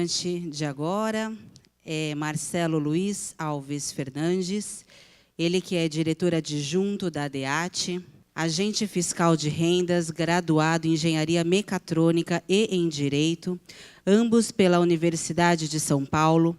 palestrante de agora é Marcelo Luiz Alves Fernandes, ele que é diretor adjunto da ADEAT, agente fiscal de rendas, graduado em Engenharia Mecatrônica e em Direito, ambos pela Universidade de São Paulo,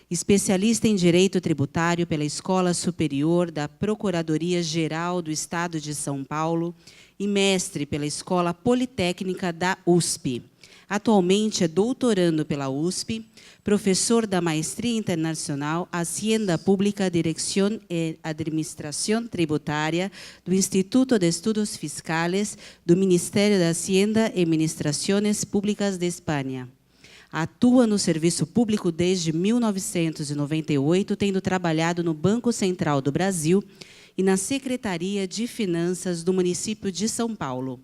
especialista em Direito Tributário pela Escola Superior da Procuradoria-Geral do Estado de São Paulo e mestre pela Escola Politécnica da USP. Atualmente é doutorando pela USP, professor da Maestria Internacional Hacienda Pública, Dirección e Administración Tributária do Instituto de Estudos Fiscales do Ministério da Hacienda e Administraciones Públicas de Espanha. Atua no serviço público desde 1998, tendo trabalhado no Banco Central do Brasil e na Secretaria de Finanças do município de São Paulo.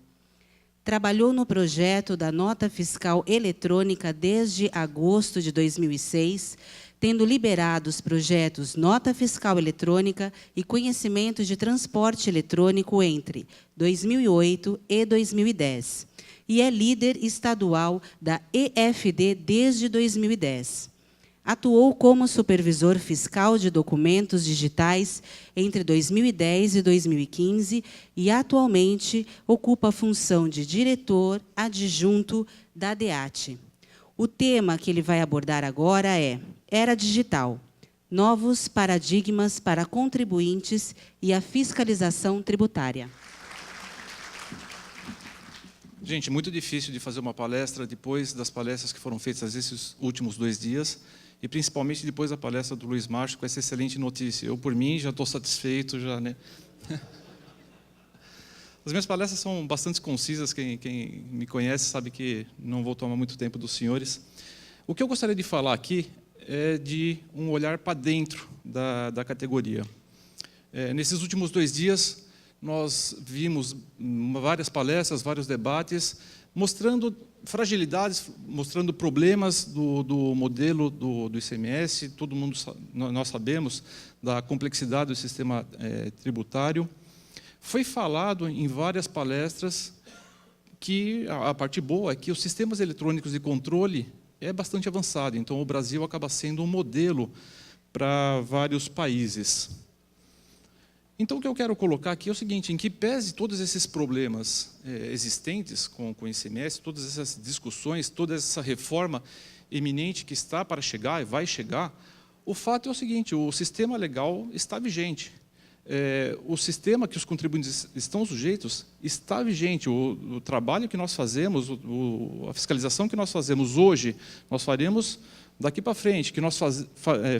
Trabalhou no projeto da Nota Fiscal Eletrônica desde agosto de 2006, tendo liberado os projetos Nota Fiscal Eletrônica e Conhecimento de Transporte Eletrônico entre 2008 e 2010. E é líder estadual da EFD desde 2010. Atuou como supervisor fiscal de documentos digitais entre 2010 e 2015 e, atualmente, ocupa a função de diretor adjunto da ADEAT. O tema que ele vai abordar agora é Era Digital, novos paradigmas para contribuintes e a fiscalização tributária. Gente, muito difícil de fazer uma palestra depois das palestras que foram feitas esses últimos 2 dias, e principalmente depois da palestra do Luiz Márcio com essa excelente notícia. Eu, por mim, já estou satisfeito, já, né? As minhas palestras são bastante concisas, quem me conhece sabe que não vou tomar muito tempo dos senhores. O que eu gostaria de falar aqui é de um olhar para dentro da categoria. Nesses últimos 2 dias, nós vimos várias palestras, vários debates, mostrando fragilidades, mostrando problemas do modelo do ICMS. Todo mundo, nós sabemos da complexidade do sistema tributário. Foi falado em várias palestras que a parte boa é que os sistemas eletrônicos de controle é bastante avançado. Então, o Brasil acaba sendo um modelo para vários países. Então, o que eu quero colocar aqui é o seguinte, em que pese todos esses problemas existentes com o ICMS, todas essas discussões, toda essa reforma iminente que está para chegar e vai chegar, o fato é o seguinte, o sistema legal está vigente. O sistema que os contribuintes estão sujeitos está vigente. O trabalho que nós fazemos, a fiscalização que nós fazemos hoje, nós faremos daqui para frente, que nós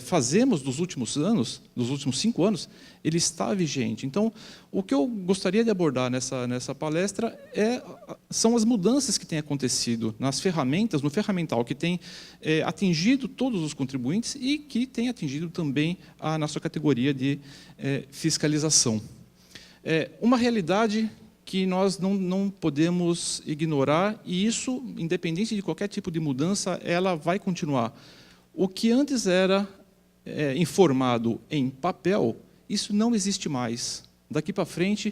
fazemos dos últimos anos, dos últimos 5 anos, ele está vigente. Então, o que eu gostaria de abordar nessa palestra são as mudanças que têm acontecido nas ferramentas, no ferramental que tem atingido todos os contribuintes e que tem atingido também a nossa categoria de fiscalização. Uma realidade que nós não podemos ignorar, e isso, independente de qualquer tipo de mudança, ela vai continuar. O que antes era informado em papel, isso não existe mais. Daqui para frente,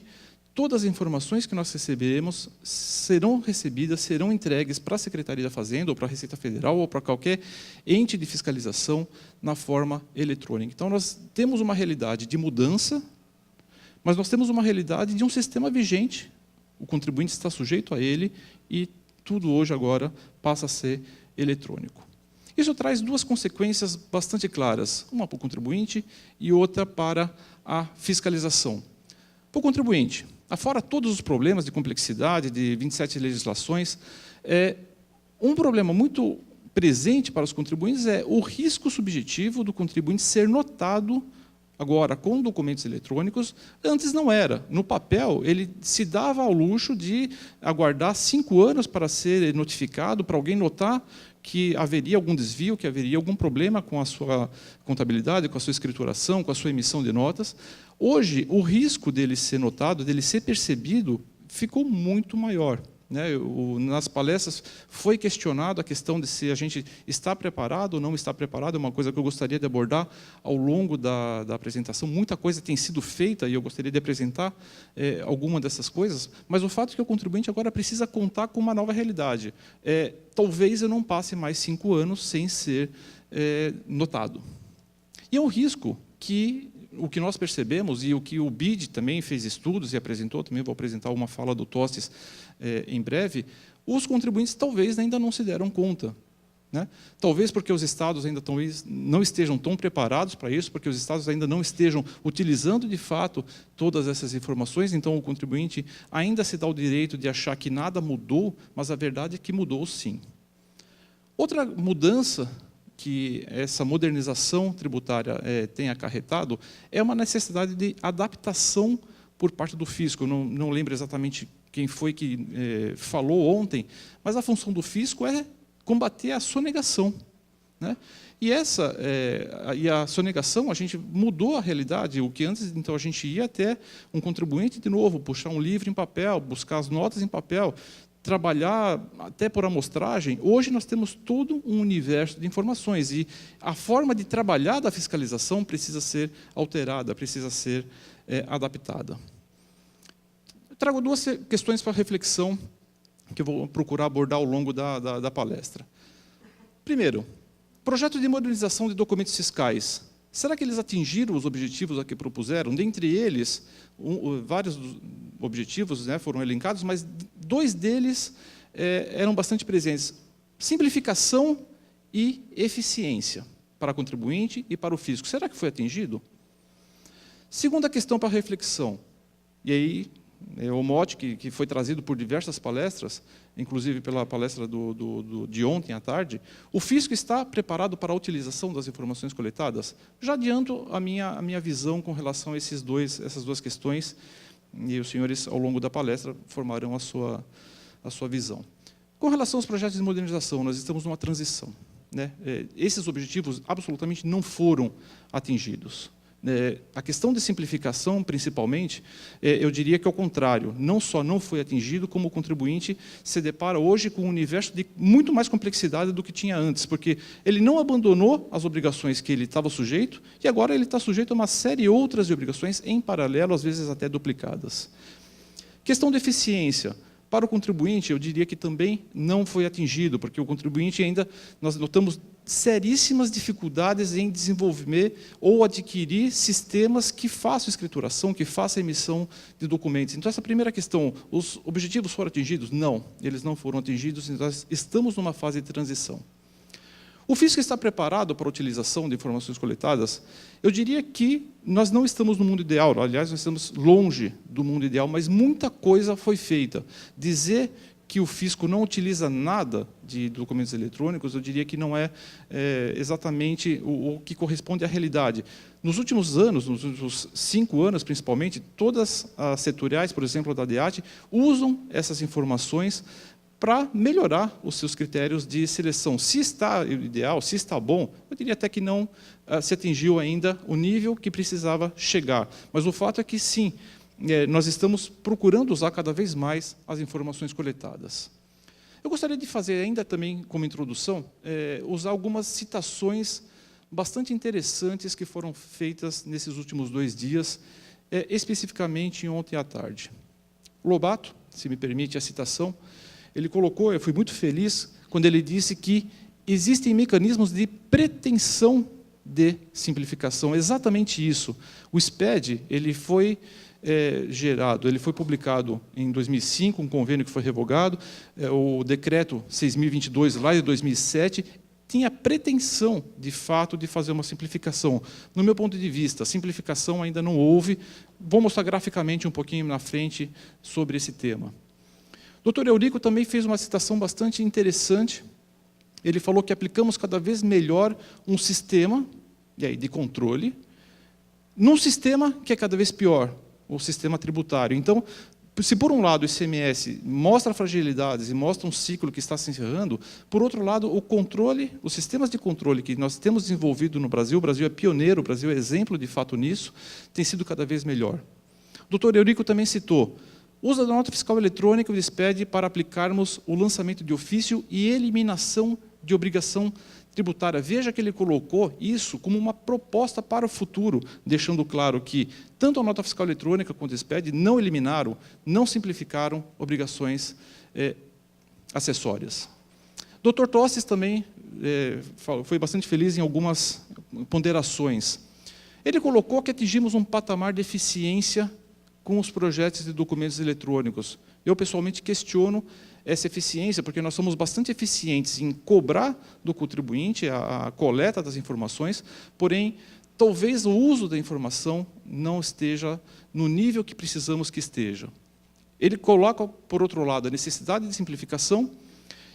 todas as informações que nós receberemos serão recebidas, serão entregues para a Secretaria da Fazenda, ou para a Receita Federal, ou para qualquer ente de fiscalização na forma eletrônica. Então, nós temos uma realidade de mudança, mas nós temos uma realidade de um sistema vigente, o contribuinte está sujeito a ele e tudo hoje agora passa a ser eletrônico. Isso traz 2 consequências bastante claras, uma para o contribuinte e outra para a fiscalização. Para o contribuinte, afora todos os problemas de complexidade de 27 legislações, um problema muito presente para os contribuintes é o risco subjetivo do contribuinte ser notado agora, com documentos eletrônicos. Antes não era. No papel, ele se dava ao luxo de aguardar 5 anos para ser notificado, para alguém notar que haveria algum desvio, que haveria algum problema com a sua contabilidade, com a sua escrituração, com a sua emissão de notas. Hoje, o risco dele ser notado, dele ser percebido, ficou muito maior. né? Nas palestras foi questionado a questão de se a gente está preparado ou não está preparado, é uma coisa que eu gostaria de abordar ao longo da apresentação. Muita coisa tem sido feita e eu gostaria de apresentar alguma dessas coisas, mas o fato é que o contribuinte agora precisa contar com uma nova realidade. Talvez eu não passe mais 5 anos sem ser notado. E é um risco que o que nós percebemos, e o que o BID também fez estudos e apresentou, também vou apresentar uma fala do Tostes em breve, os contribuintes talvez ainda não se deram conta. Né? Talvez porque os estados ainda não estejam tão preparados para isso, porque os estados ainda não estejam utilizando de fato todas essas informações, então o contribuinte ainda se dá o direito de achar que nada mudou, mas a verdade é que mudou sim. Outra mudança que essa modernização tributária tem acarretado é uma necessidade de adaptação por parte do fisco. Eu não lembro exatamente quem foi que falou ontem, mas a função do fisco é combater a sonegação. Né? E a sonegação, a gente mudou a realidade. O que antes, então, a gente ia até um contribuinte, de novo, puxar um livro em papel, buscar as notas em papel, trabalhar até por amostragem. Hoje nós temos todo um universo de informações e a forma de trabalhar da fiscalização precisa ser alterada, precisa ser adaptada. Eu trago 2 questões para reflexão que eu vou procurar abordar ao longo da palestra. Primeiro, projeto de modernização de documentos fiscais. Será que eles atingiram os objetivos a que propuseram? Dentre eles, vários objetivos foram elencados, mas 2 deles eram bastante presentes. Simplificação e eficiência para o contribuinte e para o fisco. Será que foi atingido? Segunda questão para reflexão. E aí, o mote que foi trazido por diversas palestras, inclusive pela palestra de ontem à tarde, o fisco está preparado para a utilização das informações coletadas? Já adianto a minha visão com relação a essas 2 questões, e os senhores, ao longo da palestra, formarão a sua visão. Com relação aos projetos de modernização, nós estamos numa transição. Né? Esses objetivos absolutamente não foram atingidos. A questão de simplificação, principalmente, eu diria que, ao contrário, não só não foi atingido, como o contribuinte se depara hoje com um universo de muito mais complexidade do que tinha antes, porque ele não abandonou as obrigações que ele estava sujeito, e agora ele está sujeito a uma série de outras obrigações em paralelo, às vezes até duplicadas. Questão de eficiência. Para o contribuinte, eu diria que também não foi atingido, porque o contribuinte ainda, nós notamos seríssimas dificuldades em desenvolver ou adquirir sistemas que façam escrituração, que façam emissão de documentos. Então, essa primeira questão, os objetivos foram atingidos? Não, eles não foram atingidos, nós estamos numa fase de transição. O fisco está preparado para a utilização de informações coletadas? Eu diria que nós não estamos no mundo ideal, aliás, nós estamos longe do mundo ideal, mas muita coisa foi feita. Dizer que o fisco não utiliza nada de documentos eletrônicos, eu diria que não é exatamente o que corresponde à realidade. Nos últimos anos, nos últimos 5 anos, principalmente, todas as setoriais, por exemplo, da DEAT, usam essas informações para melhorar os seus critérios de seleção. Se está ideal, se está bom, eu diria até que não se atingiu ainda o nível que precisava chegar. Mas o fato é que, sim, nós estamos procurando usar cada vez mais as informações coletadas. Eu gostaria de fazer ainda também, como introdução, usar algumas citações bastante interessantes que foram feitas nesses últimos 2 dias, especificamente ontem à tarde. Lobato, se me permite a citação, ele colocou, eu fui muito feliz, quando ele disse que existem mecanismos de pretensão de simplificação. Exatamente isso. O SPED, ele foi gerado, ele foi publicado em 2005, um convênio que foi revogado, o decreto 6.022, lá de 2007, tinha pretensão, de fato, de fazer uma simplificação. No meu ponto de vista, simplificação ainda não houve. Vou mostrar graficamente um pouquinho na frente sobre esse tema. O Dr. Eurico também fez uma citação bastante interessante. Ele falou que aplicamos cada vez melhor um sistema de controle, num sistema que é cada vez pior, o sistema tributário. Então, se por um lado o ICMS mostra fragilidades e mostra um ciclo que está se encerrando, por outro lado, o controle, os sistemas de controle que nós temos desenvolvido no Brasil, o Brasil é pioneiro, o Brasil é exemplo de fato nisso, tem sido cada vez melhor. O Dr. Eurico também citou, Uso da nota fiscal eletrônica, o DISPED, para aplicarmos o lançamento de ofício e eliminação de obrigação tributária. Veja que ele colocou isso como uma proposta para o futuro, deixando claro que tanto a nota fiscal eletrônica quanto o DISPED não eliminaram, não simplificaram obrigações acessórias. Dr. Tostes também foi bastante feliz em algumas ponderações. Ele colocou que atingimos um patamar de eficiência com os projetos de documentos eletrônicos. Eu, pessoalmente, questiono essa eficiência, porque nós somos bastante eficientes em cobrar do contribuinte a coleta das informações, porém, talvez o uso da informação não esteja no nível que precisamos que esteja. Ele coloca, por outro lado, a necessidade de simplificação.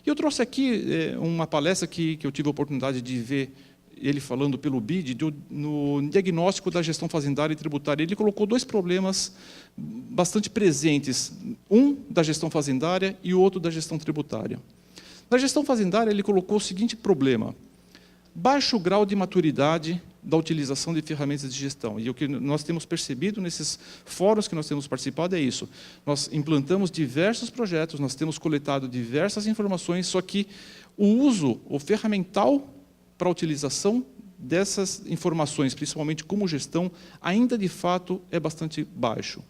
E eu trouxe aqui uma palestra que eu tive a oportunidade de ver ele falando pelo BID, no diagnóstico da gestão fazendária e tributária. Ele colocou dois problemas bastante presentes, um da gestão fazendária e o outro da gestão tributária. Na gestão fazendária, ele colocou o seguinte problema: baixo grau de maturidade da utilização de ferramentas de gestão. E o que nós temos percebido nesses fóruns que nós temos participado é isso. Nós implantamos diversos projetos, nós temos coletado diversas informações, só que o uso, o ferramental para a utilização dessas informações, principalmente como gestão, ainda de fato é bastante baixo.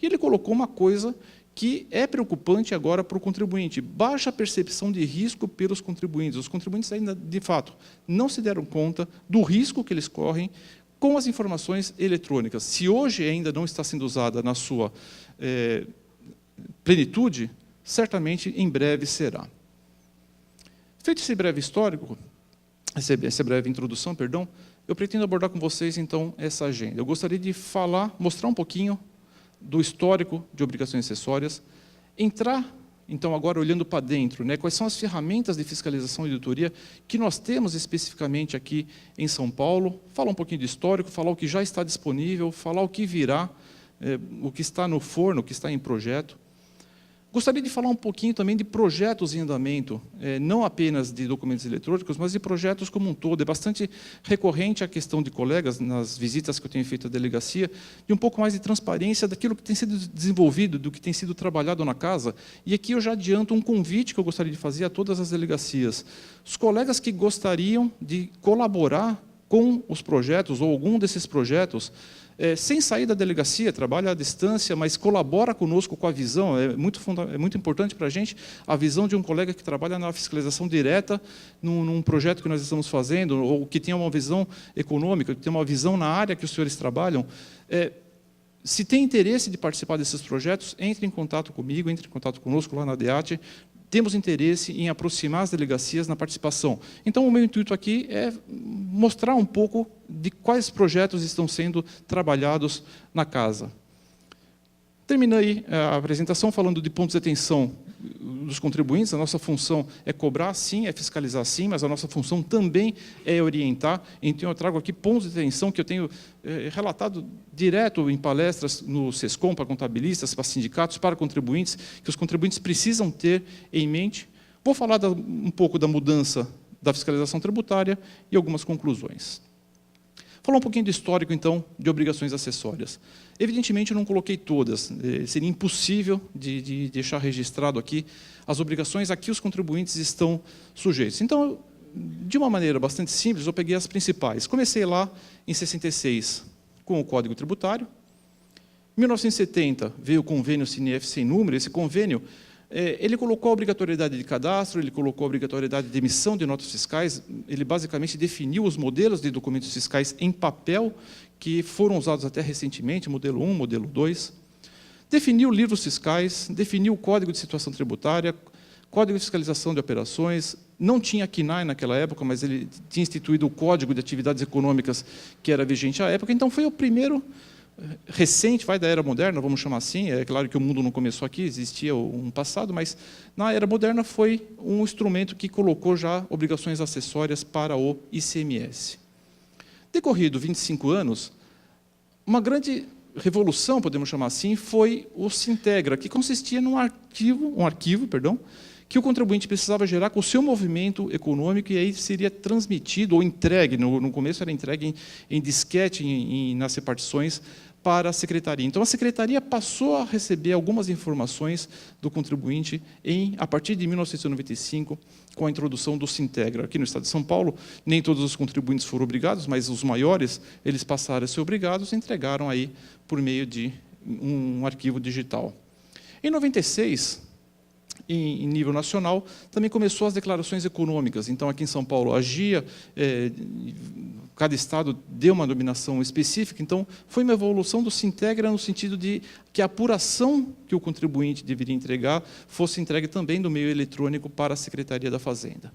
E ele colocou uma coisa que é preocupante agora para o contribuinte: baixa percepção de risco pelos contribuintes. Os contribuintes ainda, de fato, não se deram conta do risco que eles correm com as informações eletrônicas. Se hoje ainda não está sendo usada na sua plenitude, certamente em breve será. Feito esse breve histórico, essa breve introdução, perdão, eu pretendo abordar com vocês, então, essa agenda. Eu gostaria de mostrar um pouquinho do histórico de obrigações acessórias, entrar, então, agora olhando para dentro, quais são as ferramentas de fiscalização e auditoria que nós temos especificamente aqui em São Paulo, falar um pouquinho de histórico, falar o que já está disponível, falar o que virá, o que está no forno, o que está em projeto. Gostaria de falar um pouquinho também de projetos em andamento, não apenas de documentos eletrônicos, mas de projetos como um todo. É bastante recorrente a questão de colegas, nas visitas que eu tenho feito à delegacia, de um pouco mais de transparência daquilo que tem sido desenvolvido, do que tem sido trabalhado na casa. E aqui eu já adianto um convite que eu gostaria de fazer a todas as delegacias. Os colegas que gostariam de colaborar com os projetos, ou algum desses projetos, sem sair da delegacia, trabalha à distância, mas colabora conosco com a visão. É muito importante para a gente a visão de um colega que trabalha na fiscalização direta, num projeto que nós estamos fazendo, ou que tenha uma visão econômica, que tenha uma visão na área que os senhores trabalham. Se tem interesse de participar desses projetos, entre em contato comigo, entre em contato conosco lá na DEAT. Temos interesse em aproximar as delegacias na participação. Então, o meu intuito aqui é mostrar um pouco de quais projetos estão sendo trabalhados na casa. Terminei a apresentação falando de pontos de atenção dos contribuintes. A nossa função é cobrar, sim, é fiscalizar, sim, mas a nossa função também é orientar. Então, eu trago aqui pontos de atenção que eu tenho relatado direto em palestras no SESCOM, para contabilistas, para sindicatos, para contribuintes, que os contribuintes precisam ter em mente. Vou falar um pouco da mudança da fiscalização tributária e algumas conclusões. Falar um pouquinho do histórico, então, de obrigações acessórias. Evidentemente, eu não coloquei todas. Seria impossível de deixar registrado aqui as obrigações a que os contribuintes estão sujeitos. Então, de uma maneira bastante simples, eu peguei as principais. Comecei lá em 66, com o Código Tributário. Em 1970, veio o convênio CINEF sem número. Esse convênio, ele colocou a obrigatoriedade de cadastro, ele colocou a obrigatoriedade de emissão de notas fiscais, ele basicamente definiu os modelos de documentos fiscais em papel, que foram usados até recentemente, modelo 1, modelo 2. Definiu livros fiscais, definiu o Código de Situação Tributária, Código de Fiscalização de Operações. Não tinha CNAE naquela época, mas ele tinha instituído o Código de Atividades Econômicas, que era vigente à época. Então, foi o primeiro recente, vai da era moderna, vamos chamar assim. É claro que o mundo não começou aqui, existia um passado, mas na era moderna foi um instrumento que colocou já obrigações acessórias para o ICMS. Decorrido 25 anos, uma grande revolução, podemos chamar assim, foi o Sintegra, que consistia num arquivo, que o contribuinte precisava gerar com o seu movimento econômico, e aí seria transmitido ou entregue, no começo era entregue em disquete nas repartições, para a secretaria. Então, a secretaria passou a receber algumas informações do contribuinte a partir de 1995, com a introdução do Sintegra. Aqui no estado de São Paulo, nem todos os contribuintes foram obrigados, mas os maiores, eles passaram a ser obrigados e entregaram aí por meio de um arquivo digital. Em 96, em nível nacional, também começou as declarações econômicas. Então, aqui em São Paulo, agia, cada estado deu uma dominação específica, então foi uma evolução do Sintegra no sentido de que a apuração que o contribuinte deveria entregar fosse entregue também do meio eletrônico para a Secretaria da Fazenda.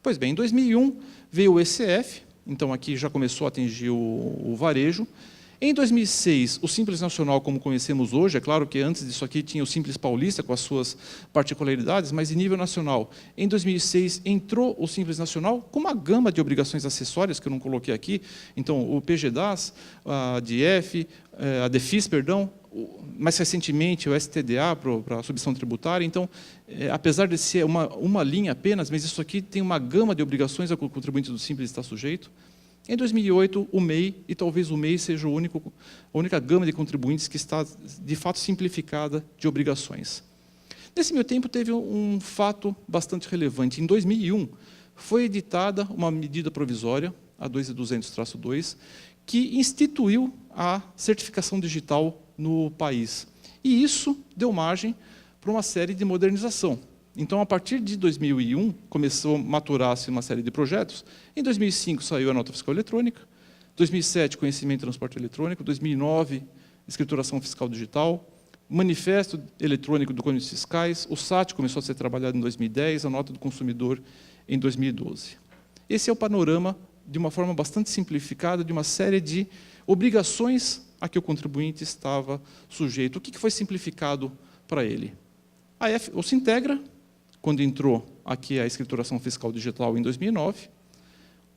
Pois bem, em 2001 veio o ECF, então aqui já começou a atingir o varejo. Em 2006, o Simples Nacional, como conhecemos hoje, é claro que antes disso aqui tinha o Simples Paulista com as suas particularidades, mas em nível nacional, em 2006 entrou o Simples Nacional com uma gama de obrigações acessórias, que eu não coloquei aqui, então o PGDAS, a DF, a DEFIS, perdão, mais recentemente o STDA para a submissão tributária. Então, apesar de ser uma linha apenas, mas isso aqui tem uma gama de obrigações a que o contribuinte do Simples está sujeito. Em 2008, o MEI, e talvez o MEI seja a única gama de contribuintes que está, de fato, simplificada de obrigações. Nesse meio tempo, teve um fato bastante relevante. Em 2001, foi editada uma medida provisória, a 2200-2, que instituiu a certificação digital no país. E isso deu margem para uma série de modernização. Então, a partir de 2001, começou a maturar-se uma série de projetos. Em 2005, saiu a nota fiscal eletrônica. 2007, conhecimento e transporte eletrônico. 2009, escrituração fiscal digital. Manifesto eletrônico de documentos fiscais. O SAT começou a ser trabalhado em 2010, a nota do consumidor em 2012. Esse é o panorama, de uma forma bastante simplificada, de uma série de obrigações a que o contribuinte estava sujeito. O que foi simplificado para ele? O Sintegra, quando entrou aqui a escrituração fiscal digital em 2009,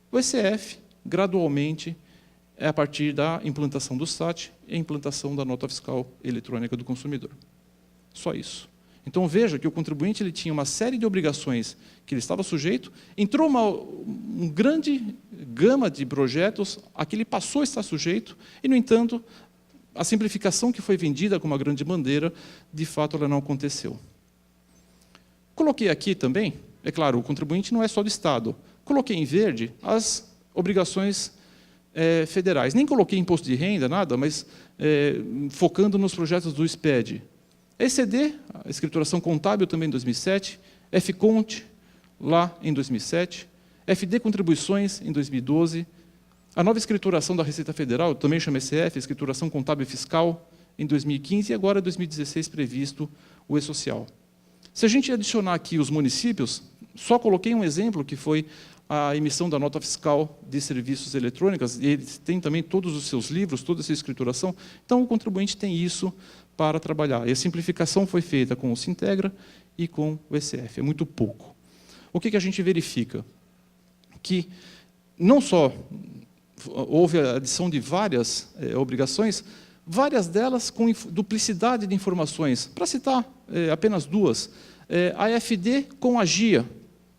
o ECF, gradualmente, a partir da implantação do SAT e a implantação da nota fiscal eletrônica do consumidor. Só isso. Então, veja que o contribuinte ele tinha uma série de obrigações que ele estava sujeito, entrou uma grande gama de projetos a que ele passou a estar sujeito, e, no entanto, a simplificação que foi vendida como uma grande bandeira, de fato, ela não aconteceu. Coloquei aqui também, é claro, o contribuinte não é só do Estado. Coloquei em verde as obrigações federais. Nem coloquei imposto de renda, nada, mas focando nos projetos do SPED. ECD, a escrituração contábil também em 2007, FCONT, lá em 2007, FD Contribuições em 2012, a nova escrituração da Receita Federal, também chama ECF, escrituração contábil e fiscal, em 2015, e agora, em 2016, previsto o E-Social. Se a gente adicionar aqui os municípios, só coloquei um exemplo, que foi a emissão da nota fiscal de serviços eletrônicos, e eles têm também todos os seus livros, toda essa escrituração, então o contribuinte tem isso para trabalhar. E a simplificação foi feita com o Sintegra e com o ECF, é muito pouco. O que a gente verifica? Que não só houve a adição de várias obrigações, várias delas com duplicidade de informações. Para citar apenas duas, a AFD com a GIA.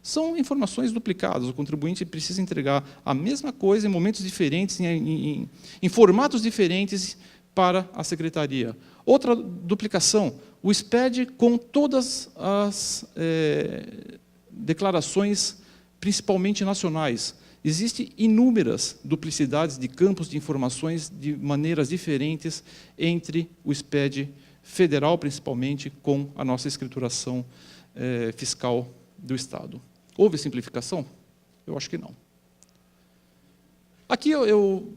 São informações duplicadas, o contribuinte precisa entregar a mesma coisa em momentos diferentes, em formatos diferentes para a secretaria. Outra duplicação, o SPED com todas as declarações, principalmente nacionais. Existem inúmeras duplicidades de campos de informações de maneiras diferentes entre o SPED federal, principalmente, com a nossa escrituração fiscal do Estado. Houve simplificação? Eu acho que não. Aqui eu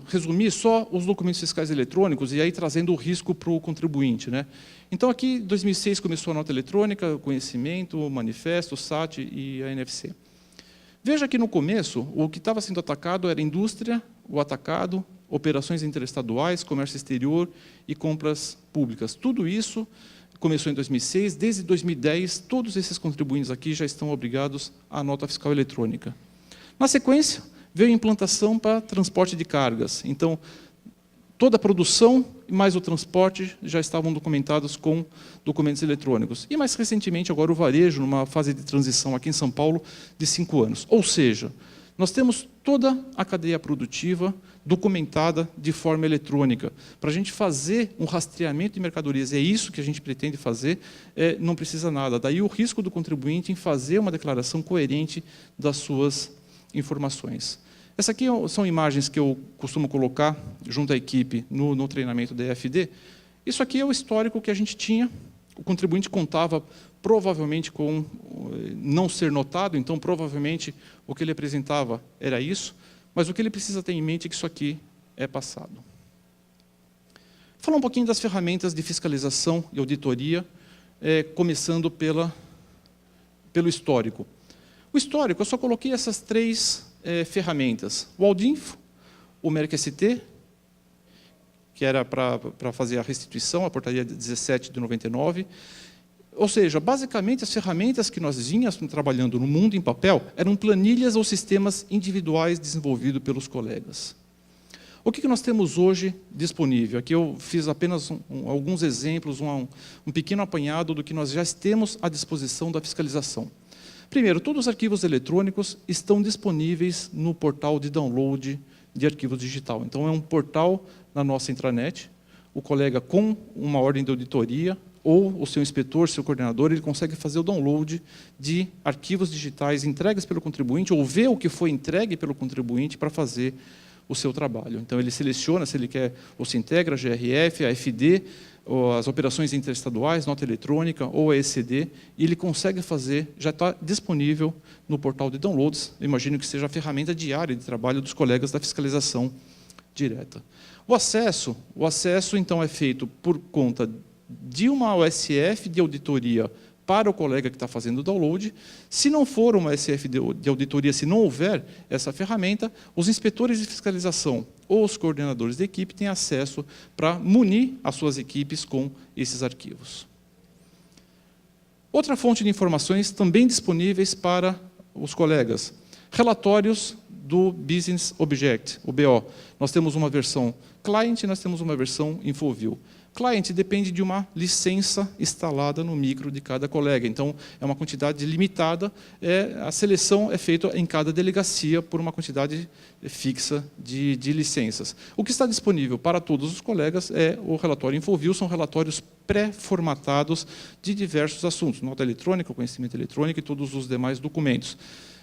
resumi só os documentos fiscais eletrônicos, e aí trazendo o risco para o contribuinte, né? Então, aqui, em 2006, começou a nota eletrônica, o conhecimento, o manifesto, o SAT e a NFC. Veja que, no começo, o que estava sendo atacado era a indústria, o atacado, operações interestaduais, comércio exterior e compras públicas. Tudo isso começou em 2006. Desde 2010, todos esses contribuintes aqui já estão obrigados à nota fiscal eletrônica. Na sequência, veio a implantação para transporte de cargas. Então, toda a produção e mais o transporte já estavam documentados com documentos eletrônicos. E, mais recentemente, agora o varejo, numa fase de transição aqui em São Paulo, de 5 anos. Ou seja, Nós temos toda a cadeia produtiva documentada de forma eletrônica. Para a gente fazer um rastreamento de mercadorias, é isso que a gente pretende fazer, não precisa nada. Daí o risco do contribuinte em fazer uma declaração coerente das suas informações. Essas aqui são imagens que eu costumo colocar junto à equipe no treinamento da EFD. Isso aqui é o histórico que a gente tinha. O contribuinte contava provavelmente com não ser notado, então provavelmente o que ele apresentava era isso, mas o que ele precisa ter em mente é que isso aqui é passado. Vou falar um pouquinho das ferramentas de fiscalização e auditoria, começando pelo histórico. O histórico, eu só coloquei essas três ferramentas. O Audinfo, o MERC-ST, que era para fazer a restituição, a portaria 17 de 99. Ou seja, basicamente, as ferramentas que nós vínhamos trabalhando no mundo em papel eram planilhas ou sistemas individuais desenvolvidos pelos colegas. O que nós temos hoje disponível? Aqui eu fiz apenas alguns exemplos, um pequeno apanhado do que nós já temos à disposição da fiscalização. Primeiro, todos os arquivos eletrônicos estão disponíveis no portal de download de arquivos digital. Então, é um portal na nossa intranet. O colega, com uma ordem de auditoria, ou o seu inspetor, seu coordenador, ele consegue fazer o download de arquivos digitais entregues pelo contribuinte, ou ver o que foi entregue pelo contribuinte para fazer o seu trabalho. Então, ele seleciona se ele quer o Sintegra, a GRF, a FD, ou as operações interestaduais, nota eletrônica, ou a ECD, e ele consegue fazer, já está disponível no portal de downloads. Eu imagino que seja a ferramenta diária de trabalho dos colegas da fiscalização direta. O acesso, então, é feito por conta de uma OSF de auditoria para o colega que está fazendo o download. Se não for uma OSF de auditoria, se não houver essa ferramenta, os inspetores de fiscalização ou os coordenadores de equipe têm acesso para munir as suas equipes com esses arquivos. Outra fonte de informações também disponíveis para os colegas. Relatórios do Business Object, o BO. Nós temos uma versão client e nós temos uma versão InfoView. Client depende de uma licença instalada no micro de cada colega. Então, é uma quantidade limitada. A seleção é feita em cada delegacia por uma quantidade fixa de licenças. O que está disponível para todos os colegas é o relatório InfoView. São relatórios pré-formatados de diversos assuntos. Nota eletrônica, conhecimento eletrônico e todos os demais documentos.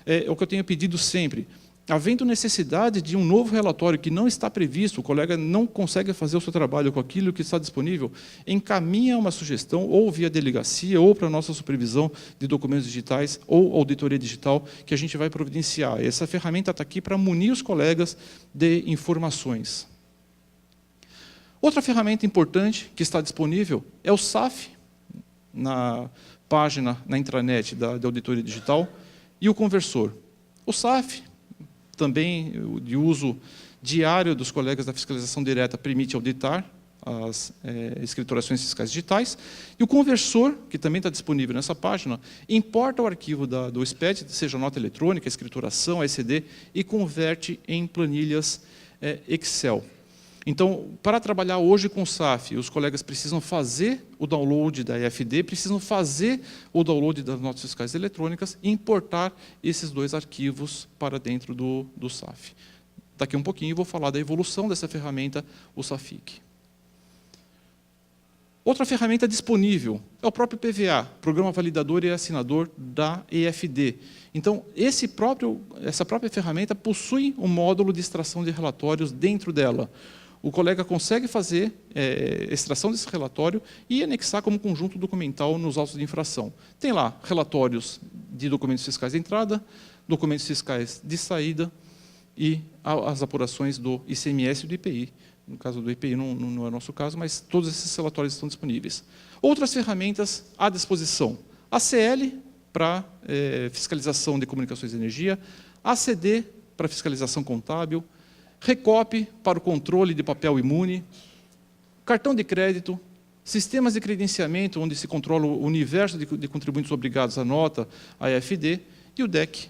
É o que eu tenho pedido sempre. Havendo necessidade de um novo relatório que não está previsto, o colega não consegue fazer o seu trabalho com aquilo que está disponível, encaminha uma sugestão, ou via delegacia, ou para a nossa supervisão de documentos digitais, ou auditoria digital, que a gente vai providenciar. Essa ferramenta está aqui para munir os colegas de informações. Outra ferramenta importante que está disponível é o SAF, na página, na intranet da auditoria digital, e o conversor. O SAF, também de uso diário dos colegas da fiscalização direta, permite auditar as escriturações fiscais digitais. E o conversor, que também está disponível nessa página, importa o arquivo do SPED, seja nota eletrônica, escrituração, ECD, e converte em planilhas Excel. Então, para trabalhar hoje com o SAF, os colegas precisam fazer o download da EFD, precisam fazer o download das notas fiscais eletrônicas e importar esses dois arquivos para dentro do SAF. Daqui a um pouquinho eu vou falar da evolução dessa ferramenta, o SAFIC. Outra ferramenta disponível é o próprio PVA, Programa Validador e Assinador da EFD. Então, essa própria ferramenta possui um módulo de extração de relatórios dentro dela. O colega consegue fazer extração desse relatório e anexar como conjunto documental nos autos de infração. Tem lá relatórios de documentos fiscais de entrada, documentos fiscais de saída e as apurações do ICMS e do IPI. No caso do IPI não é o nosso caso, mas todos esses relatórios estão disponíveis. Outras ferramentas à disposição. ACL para fiscalização de comunicações de energia, ACD para fiscalização contábil, Recope para o controle de papel imune, cartão de crédito, sistemas de credenciamento, onde se controla o universo de contribuintes obrigados à nota, a EFD, e o DEC,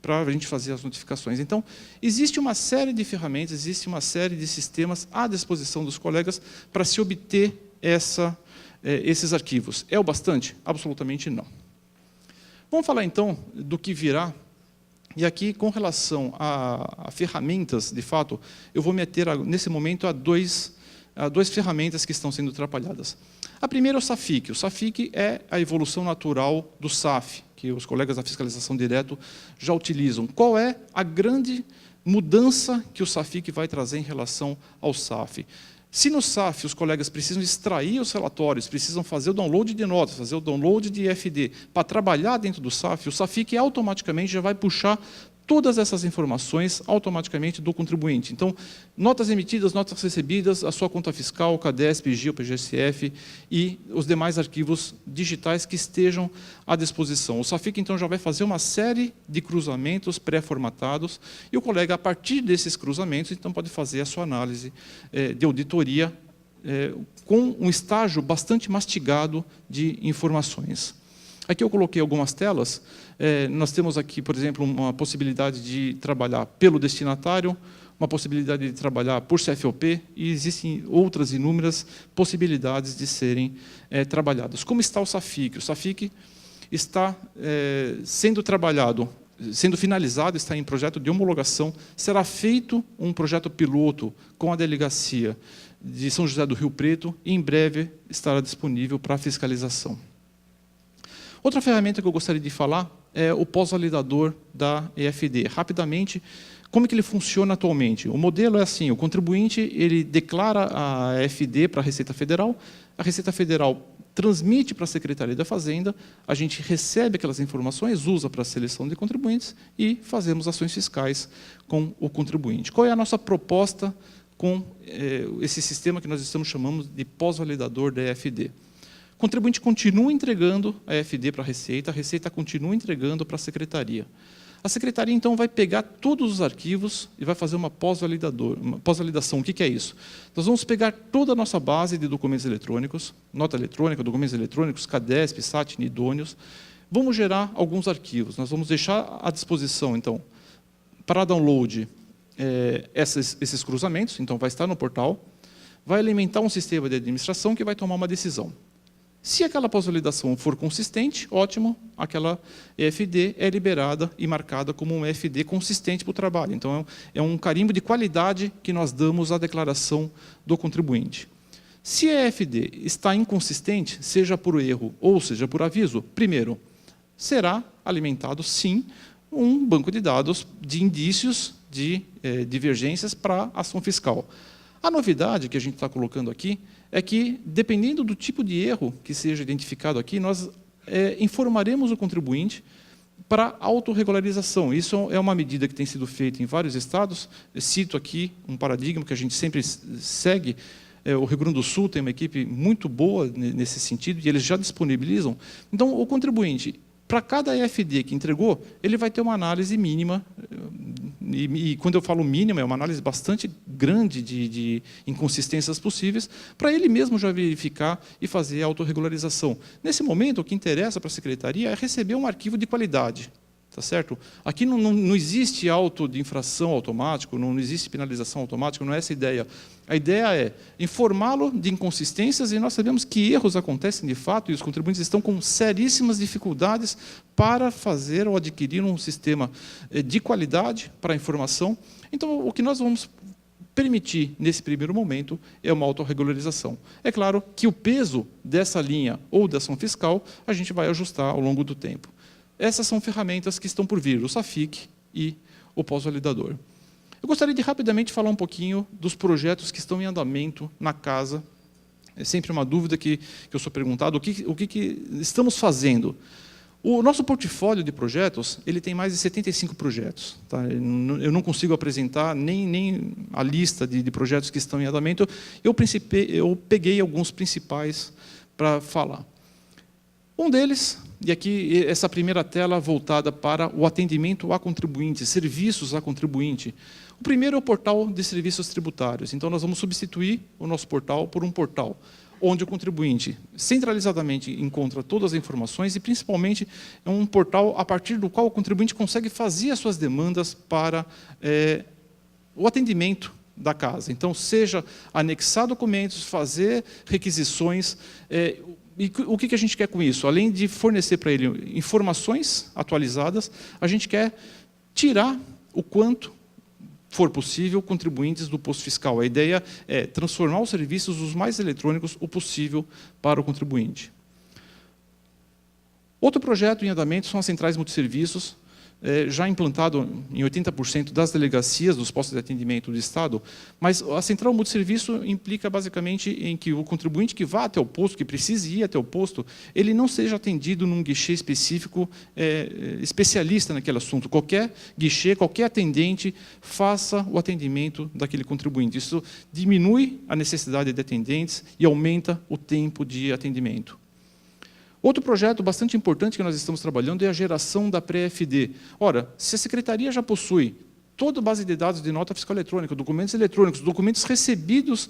para a gente fazer as notificações. Então, existe uma série de ferramentas, existe uma série de sistemas à disposição dos colegas para se obter esses arquivos. É o bastante? Absolutamente não. Vamos falar, então, do que virá E aqui, com relação a ferramentas, de fato, eu vou me ater, nesse momento, a duas ferramentas que estão sendo trabalhadas. A primeira é o SAFIC. O SAFIC é a evolução natural do SAF, que os colegas da fiscalização direto já utilizam. Qual é a grande mudança que o SAFIC vai trazer em relação ao SAF? Se no SAF os colegas precisam extrair os relatórios, precisam fazer o download de notas, fazer o download de IFD, para trabalhar dentro do SAF, o SAFIC automaticamente já vai puxar todas essas informações automaticamente do contribuinte. Então, notas emitidas, notas recebidas, a sua conta fiscal, CADESP, GIO, PGSF e os demais arquivos digitais que estejam à disposição. O SAFIC, então, já vai fazer uma série de cruzamentos pré-formatados e o colega, a partir desses cruzamentos, então, pode fazer a sua análise de auditoria com um estágio bastante mastigado de informações. Aqui eu coloquei algumas telas. Nós temos aqui, por exemplo, uma possibilidade de trabalhar pelo destinatário, uma possibilidade de trabalhar por CFOP, e existem outras inúmeras possibilidades de serem trabalhadas. Como está o SAFIC? O SAFIC está sendo trabalhado, sendo finalizado, está em projeto de homologação. Será feito um projeto piloto com a delegacia de São José do Rio Preto e, em breve, estará disponível para fiscalização. Outra ferramenta que eu gostaria de falar é o pós-validador da EFD. Rapidamente, como é que ele funciona atualmente? O modelo é assim, o contribuinte ele declara a EFD para a Receita Federal transmite para a Secretaria da Fazenda, a gente recebe aquelas informações, usa para a seleção de contribuintes e fazemos ações fiscais com o contribuinte. Qual é a nossa proposta com esse sistema que nós estamos chamando de pós-validador da EFD? O contribuinte continua entregando a EFD para a Receita continua entregando para a Secretaria. A Secretaria, então, vai pegar todos os arquivos e vai fazer uma pós-validação. O que é isso? Nós vamos pegar toda a nossa base de documentos eletrônicos, nota eletrônica, documentos eletrônicos, CADESP, SAT, idôneos. Vamos gerar alguns arquivos. Nós vamos deixar à disposição, então, para download, esses cruzamentos. Então, vai estar no portal. Vai alimentar um sistema de administração que vai tomar uma decisão. Se aquela pós-validação for consistente, ótimo, aquela EFD é liberada e marcada como um EFD consistente para o trabalho. Então, é um carimbo de qualidade que nós damos à declaração do contribuinte. Se a EFD está inconsistente, seja por erro ou seja por aviso, primeiro, será alimentado, sim, um banco de dados de indícios de divergências para a ação fiscal. A novidade que a gente está colocando aqui é que, dependendo do tipo de erro que seja identificado aqui, nós informaremos o contribuinte para autorregularização. Isso é uma medida que tem sido feita em vários estados. Eu cito aqui um paradigma que a gente sempre segue. O Rio Grande do Sul tem uma equipe muito boa nesse sentido, e eles já disponibilizam. Então, o contribuinte, para cada EFD que entregou, ele vai ter uma análise mínima, e quando eu falo mínima, é uma análise bastante grande de inconsistências possíveis, para ele mesmo já verificar e fazer a autorregularização. Nesse momento, o que interessa para a Secretaria é receber um arquivo de qualidade. Tá certo? Aqui não existe auto de infração automático, não existe penalização automática, não é essa a ideia. A ideia é informá-lo de inconsistências, e nós sabemos que erros acontecem de fato, e os contribuintes estão com seríssimas dificuldades para fazer ou adquirir um sistema de qualidade para a informação. Então, o que nós vamos permitir, nesse primeiro momento, é uma autorregularização. É claro que o peso dessa linha ou da ação fiscal, a gente vai ajustar ao longo do tempo. Essas são ferramentas que estão por vir, o SAFIC e o pós-validador. Eu gostaria de rapidamente falar um pouquinho dos projetos que estão em andamento na casa. É sempre uma dúvida que eu sou perguntado, o que estamos fazendo? O nosso portfólio de projetos, ele tem mais de 75 projetos. Tá? Eu não consigo apresentar nem a lista de projetos que estão em andamento. Eu peguei alguns principais para falar. Um deles, e aqui essa primeira tela voltada para o atendimento a contribuinte, serviços a contribuinte. O primeiro é o portal de serviços tributários. Então, nós vamos substituir o nosso portal por um portal onde o contribuinte centralizadamente encontra todas as informações e, principalmente, é um portal a partir do qual o contribuinte consegue fazer as suas demandas para o atendimento da casa. Então, seja anexar documentos, fazer requisições. E o que a gente quer com isso? Além de fornecer para ele informações atualizadas, a gente quer tirar o quanto for possível contribuintes do posto fiscal. A ideia é transformar os serviços os mais eletrônicos o possível para o contribuinte. Outro projeto em andamento são as centrais multisserviços, já implantado em 80% das delegacias dos postos de atendimento do Estado, mas a central multisserviço implica basicamente em que o contribuinte que vá até o posto, que precise ir até o posto, ele não seja atendido num guichê específico, especialista naquele assunto. Qualquer guichê, qualquer atendente faça o atendimento daquele contribuinte. Isso diminui a necessidade de atendentes e aumenta o tempo de atendimento. Outro projeto bastante importante que nós estamos trabalhando é a geração da pré-FD. Ora, se a Secretaria já possui toda a base de dados de nota fiscal eletrônica, documentos eletrônicos, documentos recebidos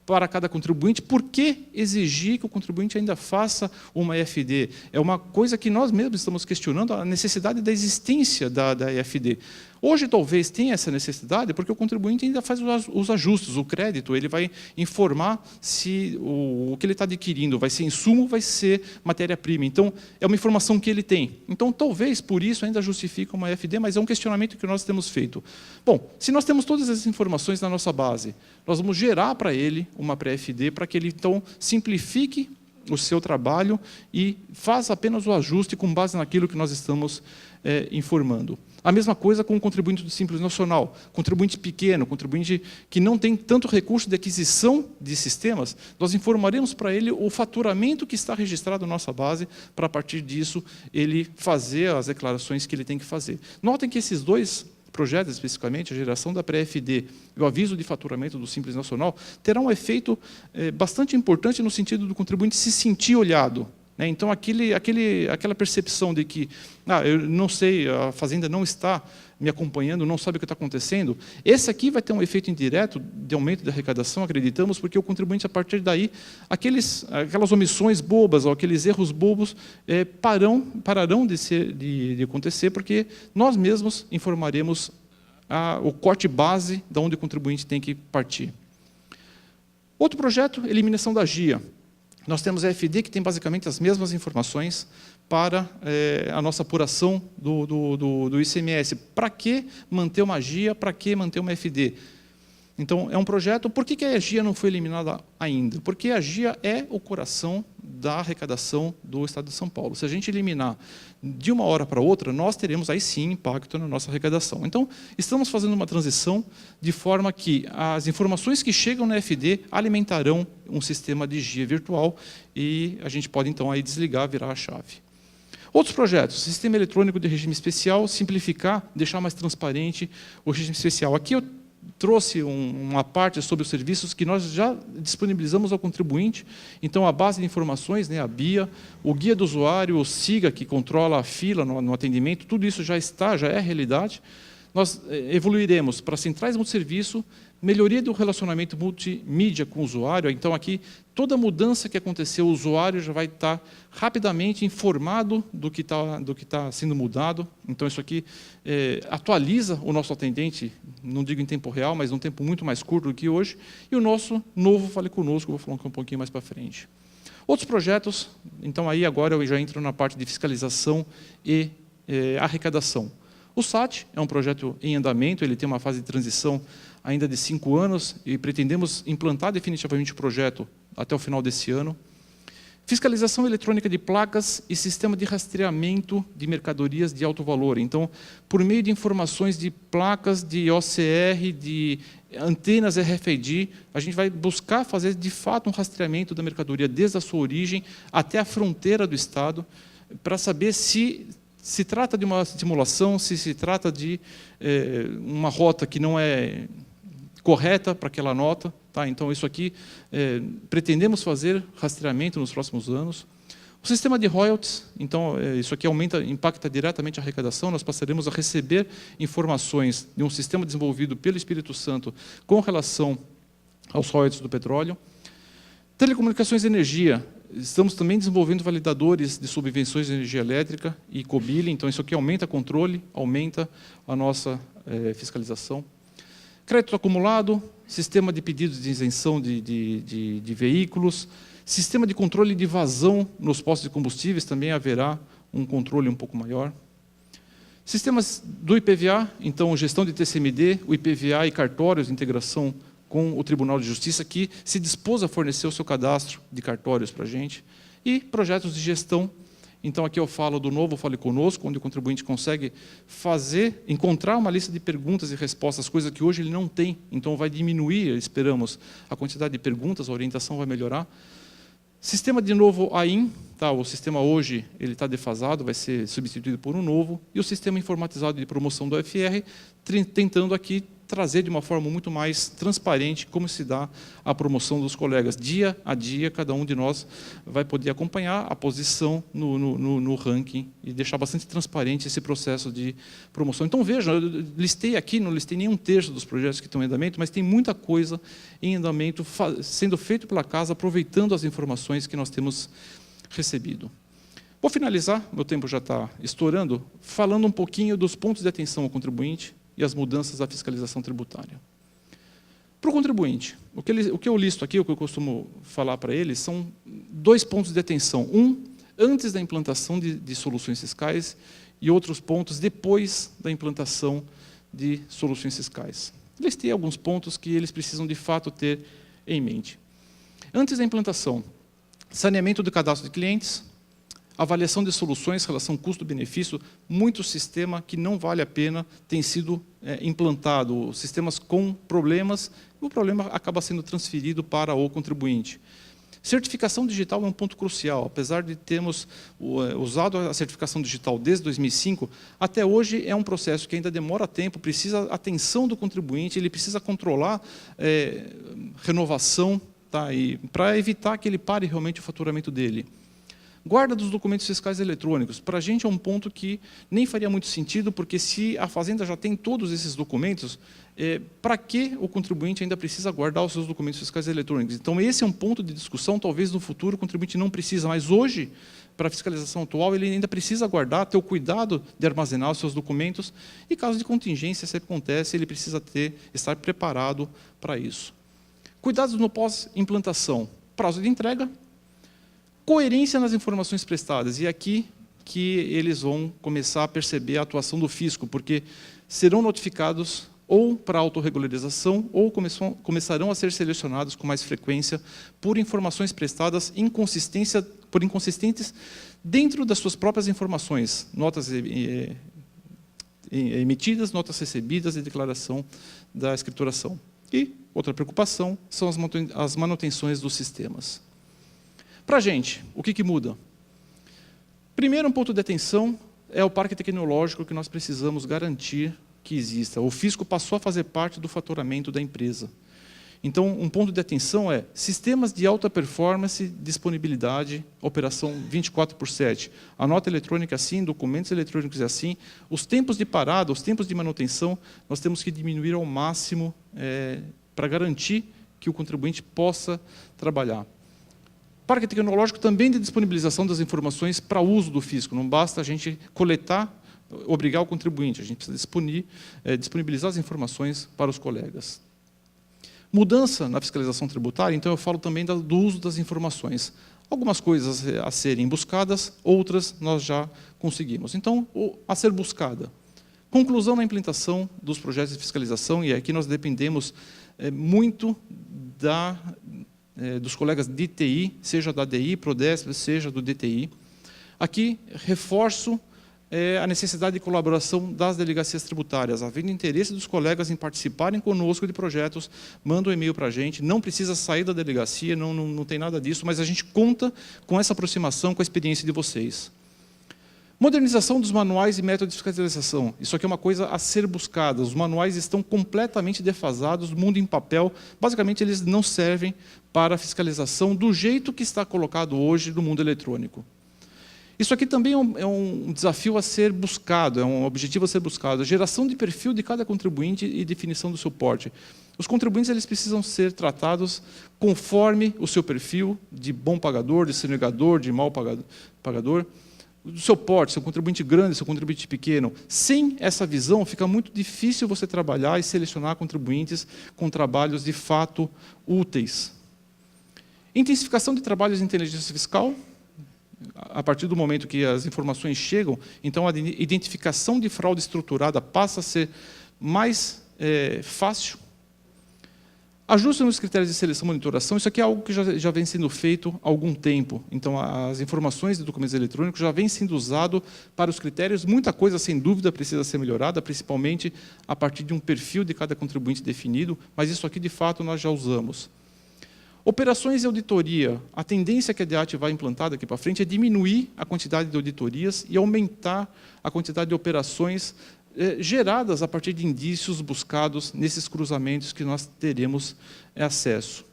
para cada contribuinte, por que exigir que o contribuinte ainda faça uma EFD? É uma coisa que nós mesmos estamos questionando, a necessidade da existência da EFD. Hoje, talvez, tenha essa necessidade, porque o contribuinte ainda faz os ajustes, o crédito, ele vai informar se o que ele está adquirindo vai ser insumo, vai ser matéria-prima. Então, é uma informação que ele tem. Então, talvez, por isso, ainda justifica uma EFD, mas é um questionamento que nós temos feito. Bom, se nós temos todas essas informações na nossa base, nós vamos gerar para ele uma pré-FD, para que ele, então, simplifique o seu trabalho e faça apenas o ajuste com base naquilo que nós estamos informando. A mesma coisa com o contribuinte do Simples Nacional. Contribuinte pequeno, contribuinte que não tem tanto recurso de aquisição de sistemas, nós informaremos para ele o faturamento que está registrado na nossa base, para, a partir disso, ele fazer as declarações que ele tem que fazer. Notem que esses dois projetos, especificamente, a geração da pré-FD e o aviso de faturamento do Simples Nacional, terão um efeito bastante importante no sentido do contribuinte se sentir olhado. Então, aquela percepção de que eu não sei, a Fazenda não está me acompanhando, não sabe o que está acontecendo, esse aqui vai ter um efeito indireto de aumento da arrecadação, acreditamos, porque o contribuinte, a partir daí, aquelas omissões bobas, ou aqueles erros bobos, pararão de acontecer, porque nós mesmos informaremos o corte base de onde o contribuinte tem que partir. Outro projeto, eliminação da GIA. Nós temos a FD, que tem basicamente as mesmas informações para a nossa apuração do ICMS. Para que manter uma GIA? Para que manter uma FD? Então, é um projeto. Por que a GIA não foi eliminada ainda? Porque a GIA é o coração da arrecadação do Estado de São Paulo. Se a gente eliminar de uma hora para outra, nós teremos aí sim impacto na nossa arrecadação. Então, estamos fazendo uma transição de forma que as informações que chegam na FD alimentarão um sistema de GIA virtual e a gente pode, então, aí desligar, virar a chave. Outros projetos, sistema eletrônico de regime especial, simplificar, deixar mais transparente o regime especial. Aqui eu trouxe uma parte sobre os serviços que nós já disponibilizamos ao contribuinte. Então, a base de informações, a BIA, o guia do usuário, o SIGA, que controla a fila no atendimento, tudo isso já é realidade. Nós evoluiremos para centrais multisserviço, melhoria do relacionamento multimídia com o usuário. Então, aqui, toda mudança que aconteceu, o usuário já vai estar rapidamente informado do que está sendo mudado. Então, isso aqui atualiza o nosso atendente, não digo em tempo real, mas num tempo muito mais curto do que hoje. E o nosso novo Fale Conosco, vou falar um pouquinho mais para frente. Outros projetos, então, aí agora eu já entro na parte de fiscalização e arrecadação. O SAT é um projeto em andamento, ele tem uma fase de transição ainda de 5 anos e pretendemos implantar definitivamente o projeto até o final desse ano. Fiscalização eletrônica de placas e sistema de rastreamento de mercadorias de alto valor. Então, por meio de informações de placas, de OCR, de antenas RFID, a gente vai buscar fazer, de fato, um rastreamento da mercadoria desde a sua origem até a fronteira do Estado, para saber se trata de uma simulação, se trata de uma rota que não é correta para aquela nota. Tá? Então, isso aqui, pretendemos fazer rastreamento nos próximos anos. O sistema de royalties, então, isso aqui impacta diretamente a arrecadação, nós passaremos a receber informações de um sistema desenvolvido pelo Espírito Santo com relação aos royalties do petróleo. Telecomunicações e energia, estamos também desenvolvendo validadores de subvenções de energia elétrica e COBILI, então isso aqui aumenta controle, aumenta a nossa fiscalização. Crédito acumulado, sistema de pedidos de isenção de veículos, sistema de controle de vazão nos postos de combustíveis, também haverá um controle um pouco maior. Sistemas do IPVA, então, gestão de TCMD, o IPVA e cartórios, integração com o Tribunal de Justiça, que se dispôs a fornecer o seu cadastro de cartórios para a gente. E projetos de gestão. Então, aqui eu falo do novo Fale Conosco, onde o contribuinte consegue encontrar uma lista de perguntas e respostas, coisa que hoje ele não tem. Então, vai diminuir, esperamos, a quantidade de perguntas, a orientação vai melhorar. Sistema de novo AIM, tá? O sistema hoje ele está defasado, vai ser substituído por um novo. E o sistema informatizado de promoção do UFR, tentando aqui trazer de uma forma muito mais transparente como se dá a promoção dos colegas. Dia a dia, cada um de nós vai poder acompanhar a posição no ranking e deixar bastante transparente esse processo de promoção. Então, vejam, eu listei aqui, não listei nem um terço dos projetos que estão em andamento, mas tem muita coisa em andamento sendo feito pela casa, aproveitando as informações que nós temos recebido. Vou finalizar, meu tempo já está estourando, falando um pouquinho dos pontos de atenção ao contribuinte e as mudanças da fiscalização tributária. Para o contribuinte, o que eu listo aqui, o que eu costumo falar para ele, são 2 pontos de atenção. Um, antes da implantação de soluções fiscais, e outros pontos depois da implantação de soluções fiscais. Listei alguns pontos que eles precisam, de fato, ter em mente. Antes da implantação, saneamento do cadastro de clientes, avaliação de soluções, relação custo-benefício, muito sistema que não vale a pena tem sido implantado, sistemas com problemas, o problema acaba sendo transferido para o contribuinte. Certificação digital é um ponto crucial, apesar de termos usado a certificação digital desde 2005, até hoje é um processo que ainda demora tempo, precisa atenção do contribuinte, ele precisa controlar renovação, tá, para evitar que ele pare realmente o faturamento dele. Guarda dos documentos fiscais eletrônicos. Para a gente é um ponto que nem faria muito sentido, porque se a Fazenda já tem todos esses documentos, para que o contribuinte ainda precisa guardar os seus documentos fiscais eletrônicos? Então, esse é um ponto de discussão, talvez no futuro o contribuinte não precisa, mas hoje, para a fiscalização atual, ele ainda precisa guardar, ter o cuidado de armazenar os seus documentos, e caso de contingência, se acontece, ele precisa estar preparado para isso. Cuidados no pós-implantação. Prazo de entrega. Coerência nas informações prestadas, e aqui que eles vão começar a perceber a atuação do fisco, porque serão notificados ou para autorregularização ou começarão a ser selecionados com mais frequência por informações prestadas por inconsistentes dentro das suas próprias informações, notas emitidas, notas recebidas e declaração da escrituração. E outra preocupação são as manutenções dos sistemas. Para a gente, o que muda? Primeiro, um ponto de atenção é o parque tecnológico que nós precisamos garantir que exista. O fisco passou a fazer parte do faturamento da empresa. Então, um ponto de atenção é sistemas de alta performance, disponibilidade, operação 24/7. A nota eletrônica assim, documentos eletrônicos assim. Os tempos de parada, os tempos de manutenção, nós temos que diminuir ao máximo para garantir que o contribuinte possa trabalhar. Parque tecnológico também de disponibilização das informações para uso do fisco. Não basta a gente coletar, obrigar o contribuinte, a gente precisa disponibilizar as informações para os colegas. Mudança na fiscalização tributária, então eu falo também do uso das informações. Algumas coisas a serem buscadas, outras nós já conseguimos. Então, a ser buscada. Conclusão na implementação dos projetos de fiscalização, e aqui nós dependemos muito dos colegas de TI, seja da DI, Prodesp, seja do DTI. Aqui, reforço a necessidade de colaboração das delegacias tributárias. Havendo interesse dos colegas em participarem conosco de projetos, manda um e-mail para a gente, não precisa sair da delegacia, não tem nada disso, mas a gente conta com essa aproximação, com a experiência de vocês. Modernização dos manuais e métodos de fiscalização. Isso aqui é uma coisa a ser buscada. Os manuais estão completamente defasados, o mundo em papel. Basicamente, eles não servem para a fiscalização do jeito que está colocado hoje no mundo eletrônico. Isso aqui também é um desafio a ser buscado, é um objetivo a ser buscado. A geração de perfil de cada contribuinte e definição do seu porte. Os contribuintes eles precisam ser tratados conforme o seu perfil de bom pagador, de sonegador, de mau pagador. Do seu porte, seu contribuinte grande, seu contribuinte pequeno. Sem essa visão, fica muito difícil você trabalhar e selecionar contribuintes com trabalhos de fato úteis. Intensificação de trabalhos de inteligência fiscal. a partir do momento que as informações chegam, então a identificação de fraude estruturada passa a ser mais fácil. Ajuste nos critérios de seleção e monitoração, isso aqui é algo que já vem sendo feito há algum tempo. Então, as informações de documentos eletrônicos já vem sendo usado para os critérios. Muita coisa, sem dúvida, precisa ser melhorada, principalmente a partir de um perfil de cada contribuinte definido, mas isso aqui, de fato, nós já usamos. Operações e auditoria. A tendência que a DEAT vai implantar daqui para frente é diminuir a quantidade de auditorias e aumentar a quantidade de operações geradas a partir de indícios buscados nesses cruzamentos que nós teremos acesso.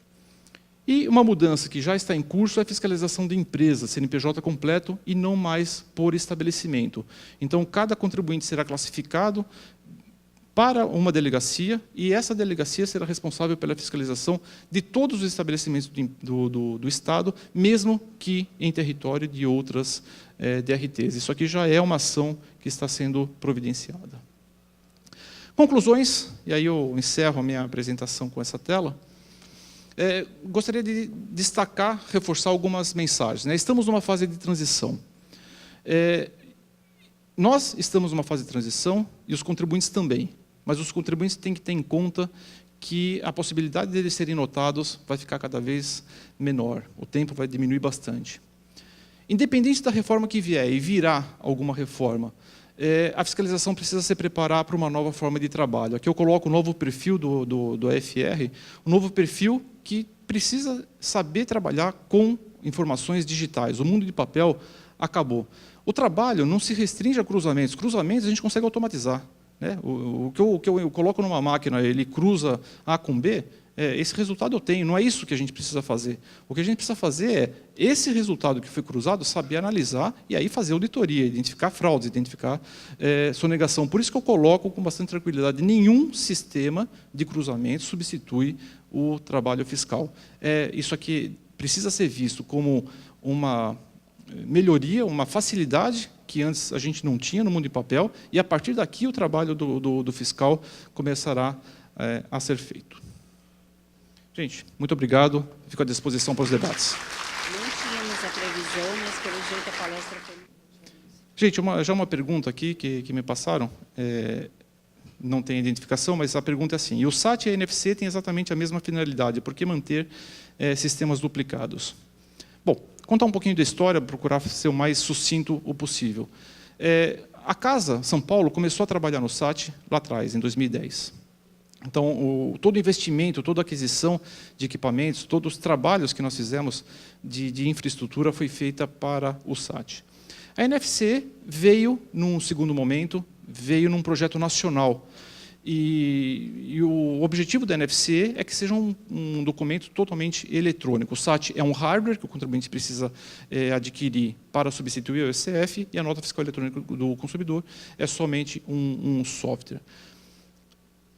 E uma mudança que já está em curso é a fiscalização de empresas, CNPJ completo e não mais por estabelecimento. Então, cada contribuinte será classificado para uma delegacia, e essa delegacia será responsável pela fiscalização de todos os estabelecimentos do Estado, mesmo que em território de outras DRTs. Isso aqui já é uma ação que está sendo providenciada. Conclusões, e aí eu encerro a minha apresentação com essa tela. Gostaria de destacar, reforçar algumas mensagens. Estamos numa fase de transição. Nós estamos numa fase de transição e os contribuintes também. Mas os contribuintes têm que ter em conta que a possibilidade deles serem notados vai ficar cada vez menor. O tempo vai diminuir bastante. Independente da reforma que vier, e virá alguma reforma, a fiscalização precisa se preparar para uma nova forma de trabalho. Aqui eu coloco o novo perfil do AFR, um novo perfil que precisa saber trabalhar com informações digitais. O mundo de papel acabou. O trabalho não se restringe a cruzamentos. Cruzamentos a gente consegue automatizar. O que eu coloco numa máquina, ele cruza A com B, esse resultado eu tenho, não é isso que a gente precisa fazer. O que a gente precisa fazer é, esse resultado que foi cruzado, saber analisar e aí fazer auditoria, identificar fraudes, identificar sonegação. Por isso que eu coloco com bastante tranquilidade, nenhum sistema de cruzamento substitui o trabalho fiscal. Isso aqui precisa ser visto como uma melhoria, uma facilidade que antes a gente não tinha no mundo de papel, e a partir daqui o trabalho do fiscal começará a ser feito. Gente, muito obrigado, fico à disposição para os debates. Não tínhamos a previsão, mas pelo jeito a palestra foi... Gente, já uma pergunta aqui que me passaram, não tem identificação, mas a pergunta é assim, e o SAT e a NFC têm exatamente a mesma finalidade, por que manter sistemas duplicados? Bom, contar um pouquinho da história, procurar ser o mais sucinto o possível. A Casa São Paulo começou a trabalhar no SAT lá atrás, em 2010. Então, todo investimento, toda aquisição de equipamentos, todos os trabalhos que nós fizemos de infraestrutura foi feita para o SAT. A NFC veio, num segundo momento, veio num projeto nacional. E o objetivo da NFC é que seja um documento totalmente eletrônico. O SAT é um hardware que o contribuinte precisa adquirir para substituir o ECF, e a nota fiscal eletrônica do consumidor é somente um software.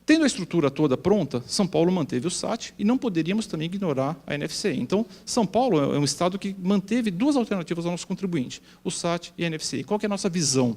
Tendo a estrutura toda pronta, São Paulo manteve o SAT e não poderíamos também ignorar a NFC. Então, São Paulo é um estado que manteve duas alternativas ao nosso contribuinte, o SAT e a NFC. E qual que é a nossa visão?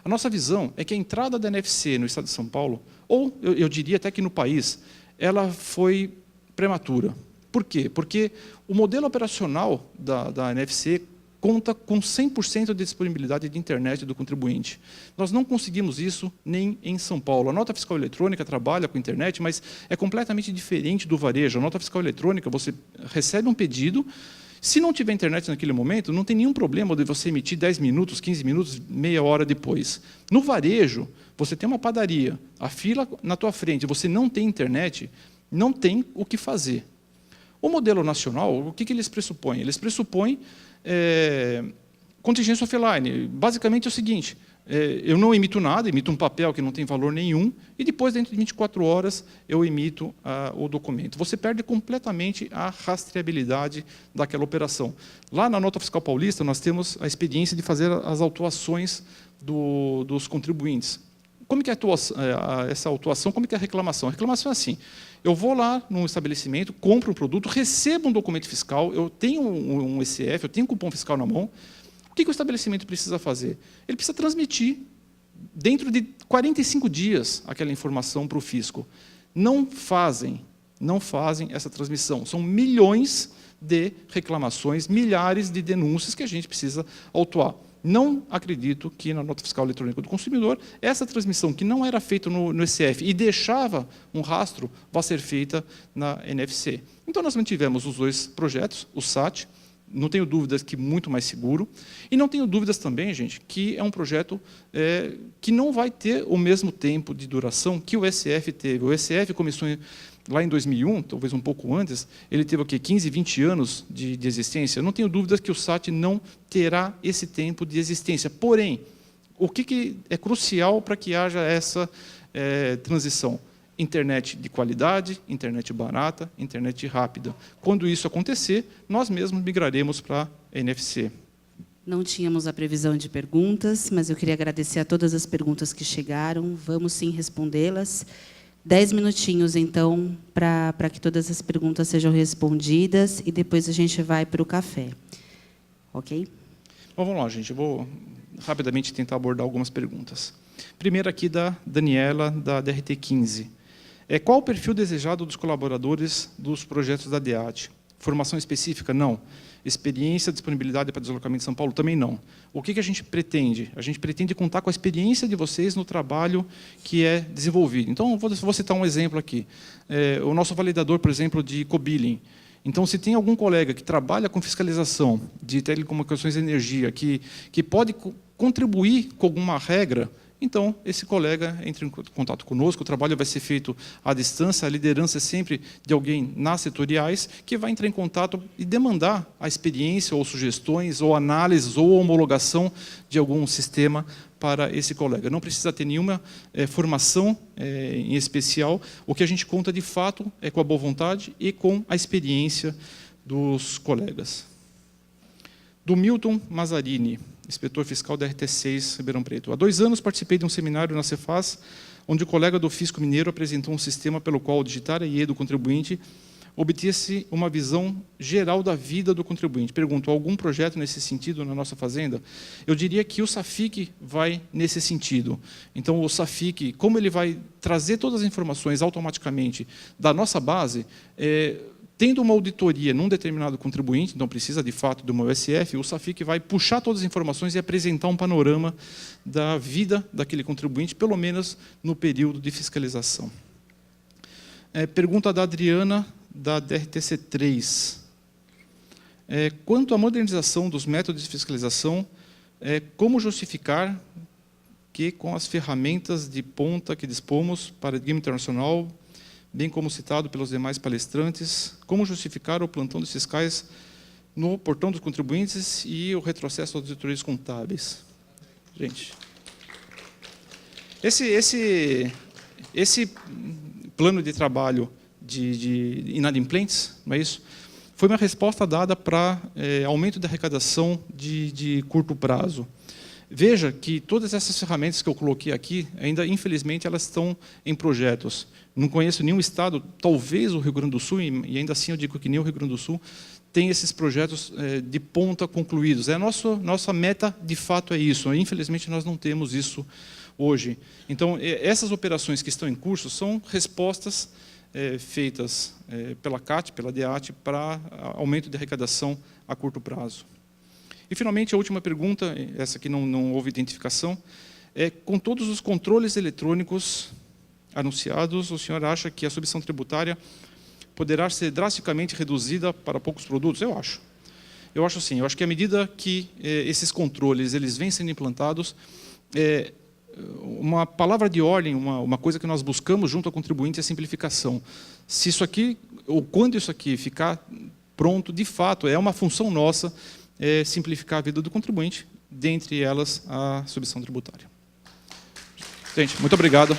A nossa visão é que a entrada da NFC no estado de São Paulo, ou eu diria até que no país, ela foi prematura. Por quê? Porque o modelo operacional da NFC conta com 100% de disponibilidade de internet do contribuinte. Nós não conseguimos isso nem em São Paulo. A nota fiscal eletrônica trabalha com internet, mas é completamente diferente do varejo. A nota fiscal eletrônica, você recebe um pedido, se não tiver internet naquele momento, não tem nenhum problema de você emitir 10 minutos, 15 minutos, meia hora depois. No varejo, você tem uma padaria, a fila na tua frente, você não tem internet, não tem o que fazer. O modelo nacional, o que eles pressupõem? Eles pressupõem contingência offline. Basicamente é o seguinte, eu não emito nada, emito um papel que não tem valor nenhum, e depois, dentro de 24 horas, eu emito o documento. Você perde completamente a rastreabilidade daquela operação. Lá na Nota Fiscal Paulista, nós temos a experiência de fazer as autuações dos contribuintes. Como que é essa autuação? Como que é a reclamação? A reclamação é assim, eu vou lá num estabelecimento, compro um produto, recebo um documento fiscal, eu tenho um ECF, eu tenho um cupom fiscal na mão. O que o estabelecimento precisa fazer? Ele precisa transmitir, dentro de 45 dias, aquela informação para o fisco. Não fazem essa transmissão. São milhões de reclamações, milhares de denúncias que a gente precisa autuar. Não acredito que na nota fiscal eletrônica do consumidor, essa transmissão que não era feita no ECF e deixava um rastro, vá ser feita na NFC. Então, nós mantivemos os dois projetos, o SAT, não tenho dúvidas que muito mais seguro, e não tenho dúvidas também, gente, que é um projeto que não vai ter o mesmo tempo de duração que o ECF teve. O ECF começou lá em 2001, talvez um pouco antes, ele teve o quê? 15, 20 anos de existência. Eu não tenho dúvidas que o SAT não terá esse tempo de existência. Porém, o que é crucial para que haja essa transição? Internet de qualidade, internet barata, internet rápida. Quando isso acontecer, nós mesmos migraremos para a NFC. Não tínhamos a previsão de perguntas, mas eu queria agradecer a todas as perguntas que chegaram. Vamos sim respondê-las. 10 minutinhos, então, para que todas as perguntas sejam respondidas e depois a gente vai para o café. Ok? Bom, vamos lá, gente. Eu vou rapidamente tentar abordar algumas perguntas. Primeiro aqui da Daniela, da DRT 15. Qual o perfil desejado dos colaboradores dos projetos da DEAT? Formação específica? Não. Experiência, disponibilidade para deslocamento de São Paulo? Também não. O que a gente pretende? A gente pretende contar com a experiência de vocês no trabalho que é desenvolvido. Então, vou citar um exemplo aqui. O nosso validador, por exemplo, de co-billing. Então, se tem algum colega que trabalha com fiscalização de telecomunicações e energia, que pode contribuir com alguma regra, então, esse colega entra em contato conosco, o trabalho vai ser feito à distância, a liderança é sempre de alguém nas setoriais, que vai entrar em contato e demandar a experiência, ou sugestões, ou análises, ou homologação de algum sistema para esse colega. Não precisa ter nenhuma formação em especial, o que a gente conta de fato é com a boa vontade e com a experiência dos colegas. Do Milton Mazzarini, inspetor fiscal da RT6 Ribeirão Preto. Há 2 anos participei de um seminário na Cefaz, onde o colega do Fisco Mineiro apresentou um sistema pelo qual, ao digitar a IE do contribuinte, obtinha-se uma visão geral da vida do contribuinte. Pergunto, algum projeto nesse sentido na nossa fazenda? Eu diria que o SAFIC vai nesse sentido. Então, o SAFIC, como ele vai trazer todas as informações automaticamente da nossa base, tendo uma auditoria num determinado contribuinte, então precisa de fato de uma USF, o SAFIC vai puxar todas as informações e apresentar um panorama da vida daquele contribuinte, pelo menos no período de fiscalização. Pergunta da Adriana, da DRTC3. Quanto à modernização dos métodos de fiscalização, como justificar que, com as ferramentas de ponta que dispomos, paradigma internacional, bem como citado pelos demais palestrantes, como justificar o plantão dos fiscais no portão dos contribuintes e o retrocesso às auditorias contábeis? Gente, esse plano de trabalho de inadimplentes, não é isso? Foi uma resposta dada para aumento da arrecadação de curto prazo. Veja que todas essas ferramentas que eu coloquei aqui, ainda, infelizmente, elas estão em projetos. Não conheço nenhum estado, talvez o Rio Grande do Sul, e ainda assim eu digo que nem o Rio Grande do Sul, tem esses projetos de ponta concluídos. Nossa meta, de fato, é isso. Infelizmente, nós não temos isso hoje. Então, essas operações que estão em curso são respostas feitas pela CAT, pela DEAT, para aumento de arrecadação a curto prazo. E, finalmente, a última pergunta, essa aqui não houve identificação, com todos os controles eletrônicos anunciados, o senhor acha que a subvenção tributária poderá ser drasticamente reduzida para poucos produtos? Eu acho. Eu acho sim. Eu acho que à medida que esses controles eles vêm sendo implantados, uma palavra de ordem, uma coisa que nós buscamos junto ao contribuinte é a simplificação. Se isso aqui, ou quando isso aqui ficar pronto, de fato, é uma função nossa simplificar a vida do contribuinte, dentre elas a subvenção tributária. Gente, muito obrigado.